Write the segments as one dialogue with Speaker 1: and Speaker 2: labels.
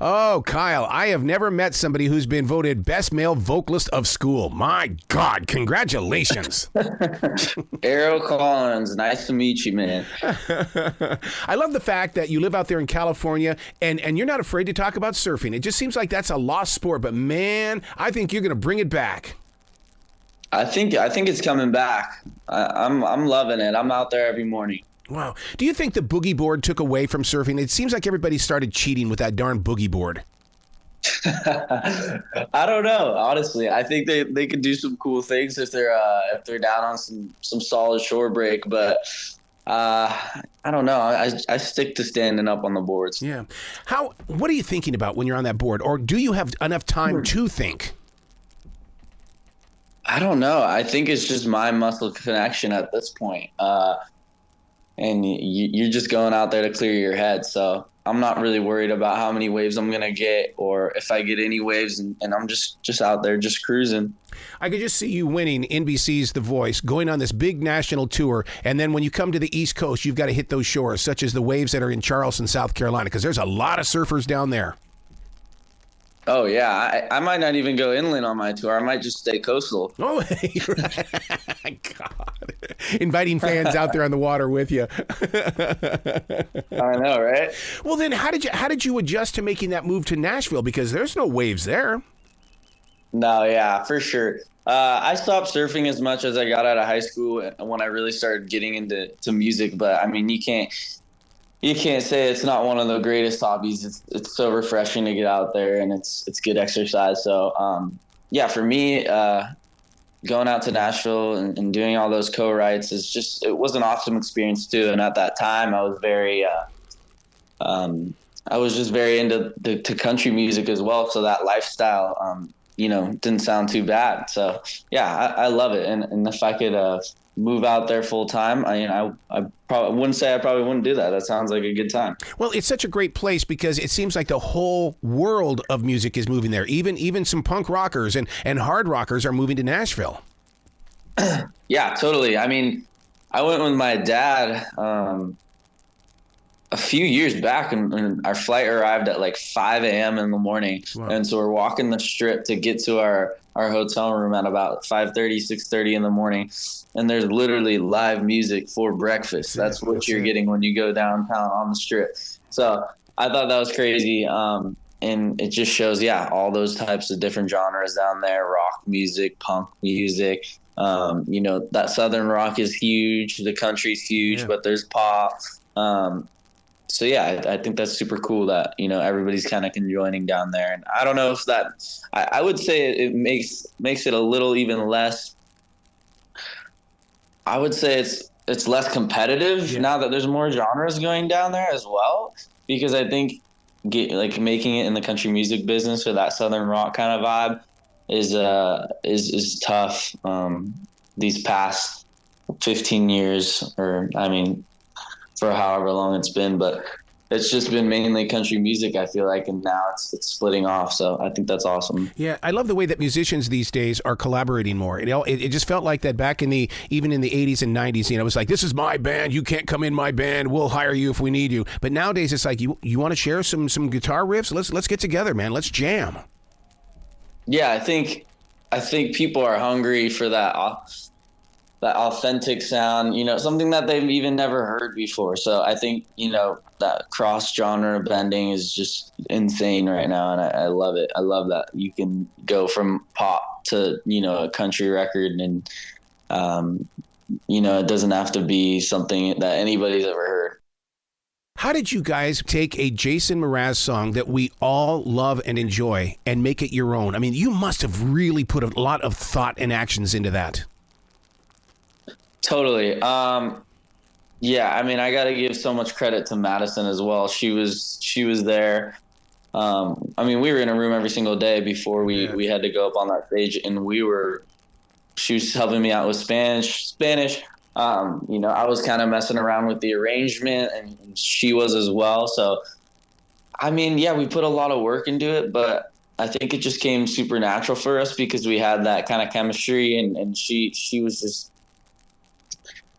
Speaker 1: Oh, Kyle, I have never met somebody who's been voted best male vocalist of school. My God, congratulations.
Speaker 2: Errol Collins, nice to meet you, man.
Speaker 1: I love the fact that you live out there in California and you're not afraid to talk about surfing. It just seems like that's a lost sport, but man, I think you're going to bring it back.
Speaker 2: I think it's coming back. I'm loving it. I'm out there every morning.
Speaker 1: Wow. Do you think the boogie board took away from surfing? It seems like everybody started cheating with that darn boogie board.
Speaker 2: I don't know. Honestly, I think they could do some cool things if they're down on some solid shore break. But I don't know. I stick to standing up on the boards.
Speaker 1: Yeah. What are you thinking about when you're on that board? Or do you have enough time to think?
Speaker 2: I don't know. I think it's just mind muscle connection at this point. And you're just going out there to clear your head. So I'm not really worried about how many waves I'm going to get or if I get any waves, and I'm just out there just cruising.
Speaker 1: I could just see you winning NBC's The Voice, going on this big national tour, and then when you come to the East Coast, you've got to hit those shores, such as the waves that are in Charleston, South Carolina, because there's a lot of surfers down there.
Speaker 2: Oh, yeah. I might not even go inland on my tour. I might just stay coastal.
Speaker 1: Oh, God. Inviting fans out there on the water with you.
Speaker 2: I know, right?
Speaker 1: Well, then how did you adjust to making that move to Nashville? Because there's no waves there.
Speaker 2: No, yeah, for sure. I stopped surfing as much as I got out of high school when I really started getting into music. But, I mean, you can't say it's not one of the greatest hobbies. It's so refreshing to get out there, and it's good exercise. So, yeah, for me, going out to Nashville and doing all those co-writes it was an awesome experience too. And at that time, I was just very into to country music as well. So that lifestyle, didn't sound too bad. So yeah, I love it. And if I could move out there full time, I probably wouldn't do that. That sounds like a good time.
Speaker 1: Well, it's such a great place because it seems like the whole world of music is moving there. Even some punk rockers and hard rockers are moving to Nashville.
Speaker 2: Yeah, totally. I mean, I went with my dad a few years back, and our flight arrived at like 5 a.m. in the morning. Wow. And so we're walking the strip to get to our hotel room at about 5:30, 6:30 in the morning. And there's literally live music for breakfast. That's what you're getting when you go downtown on the strip. So I thought that was crazy. And it just shows, all those types of different genres down there, rock music, punk music. That Southern rock is huge. The country's huge, but there's pop. So yeah, I think that's super cool that, everybody's kind of conjoining down there. And I don't know if I would say it makes it a little even less. I would say it's less competitive now that there's more genres going down there as well, because I think making it in the country music business or that Southern rock kind of vibe is tough. These past 15 years, or I mean, for however long it's been, but it's just been mainly country music, I feel like, and now it's splitting off. So I think that's awesome.
Speaker 1: Yeah, I love the way that musicians these days are collaborating more. It just felt like that back even in the 80s and 90s. It was like, this is my band, you can't come in my band, we'll hire you if we need you. But nowadays it's like, you want to share some guitar riffs? Let's get together, man. Let's jam.
Speaker 2: Yeah, I think people are hungry for that authentic sound, something that they've even never heard before. So I think, that cross genre blending is just insane right now. And I love it. I love that you can go from pop to, a country record, and, it doesn't have to be something that anybody's ever heard.
Speaker 1: How did you guys take a Jason Mraz song that we all love and enjoy and make it your own? I mean, you must have really put a lot of thought and actions into that.
Speaker 2: Totally. Yeah, I mean, I got to give so much credit to Madison as well. She was there. I mean, we were in a room every single day before we had to go up on that stage, and she was helping me out with Spanish. I was kind of messing around with the arrangement, and she was as well. So, I mean, yeah, we put a lot of work into it, but I think it just came super natural for us because we had that kind of chemistry, and she was just,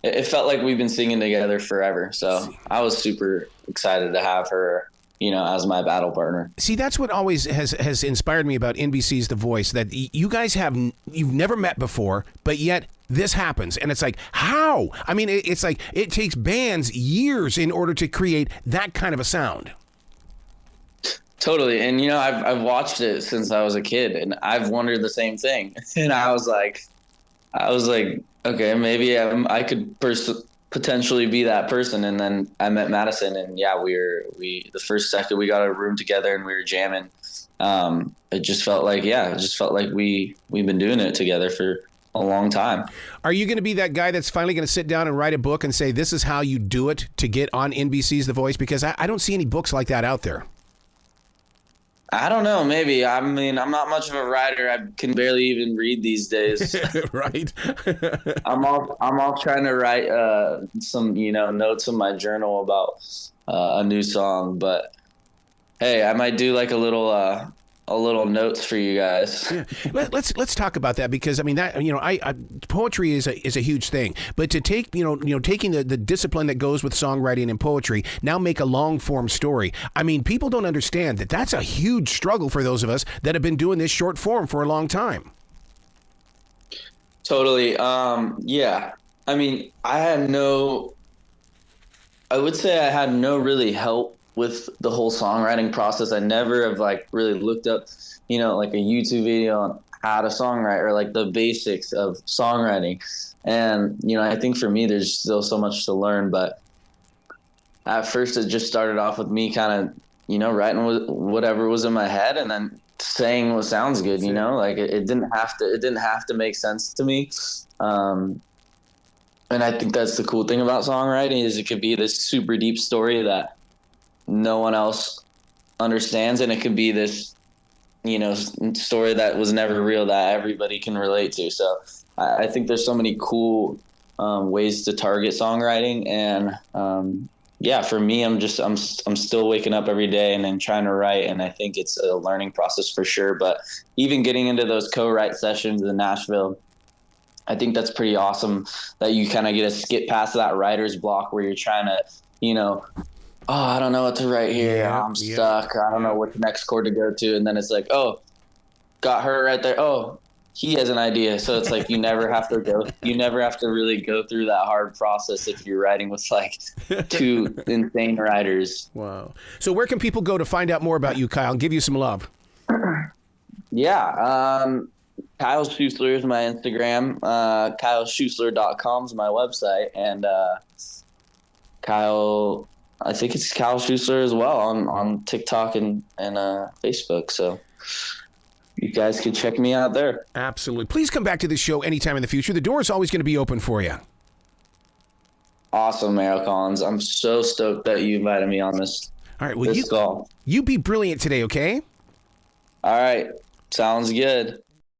Speaker 2: it felt like we've been singing together forever. So I was super excited to have her as my battle partner.
Speaker 1: See, that's what always has inspired me about NBC's The Voice, that you guys you've never met before, but yet this happens. And it's like, how? I mean, it's like it takes bands years in order to create that kind of a sound.
Speaker 2: Totally. And, I've watched it since I was a kid, and I've wondered the same thing. And I was like, okay, maybe I could potentially be that person. And then I met Madison, and the first second we got a room together and we were jamming. It just felt like we've been doing it together for a long time.
Speaker 1: Are you going to be that guy that's finally going to sit down and write a book and say, this is how you do it to get on NBC's The Voice? Because I don't see any books like that out there.
Speaker 2: I don't know. Maybe. I mean, I'm not much of a writer. I can barely even read these days.
Speaker 1: Right.
Speaker 2: I'm all trying to write some notes in my journal about a new song. But hey, I might do like a little notes for you guys.
Speaker 1: Yeah. Let's talk about that, because I mean that poetry is a huge thing, but to take taking the discipline that goes with songwriting and poetry, now make a long form story. I mean, people don't understand that that's a huge struggle for those of us that have been doing this short form for a long time.
Speaker 2: Totally. Yeah. I mean, I would say I had no really help with the whole songwriting process. I never have really looked up, like a YouTube video on how to songwrite or like the basics of songwriting. And, I think for me, there's still so much to learn, but at first it just started off with me kind of, writing whatever was in my head and then saying what sounds good, it didn't have to make sense to me. And I think that's the cool thing about songwriting is it could be this super deep story that no one else understands, and it could be this story that was never real that everybody can relate to. So I think there's so many cool ways to target songwriting, and for me, I'm still waking up every day and then trying to write, and I think it's a learning process for sure. But even getting into those co-write sessions in Nashville, I think that's pretty awesome that you kind of get to skip past that writer's block where you're trying to I don't know what to write here.
Speaker 1: Yeah,
Speaker 2: I'm stuck. I don't know what the next chord to go to. And then it's like, oh, got her right there. Oh, he has an idea. So it's like you never have to really go through that hard process if you're writing with like two insane writers.
Speaker 1: Wow. So where can people go to find out more about you, Kyle, and give you some love?
Speaker 2: Yeah. Kyle Schuesler is my Instagram. KyleSchuesler.com is my website. And I think it's Kyle Schuesler as well on TikTok and Facebook. So you guys can check me out there.
Speaker 1: Absolutely. Please come back to this show anytime in the future. The door is always going to be open for you.
Speaker 2: Awesome, Meryl Collins. I'm so stoked that you invited me on this.
Speaker 1: All right. Well,
Speaker 2: call.
Speaker 1: You be brilliant today, okay?
Speaker 2: All right. Sounds good.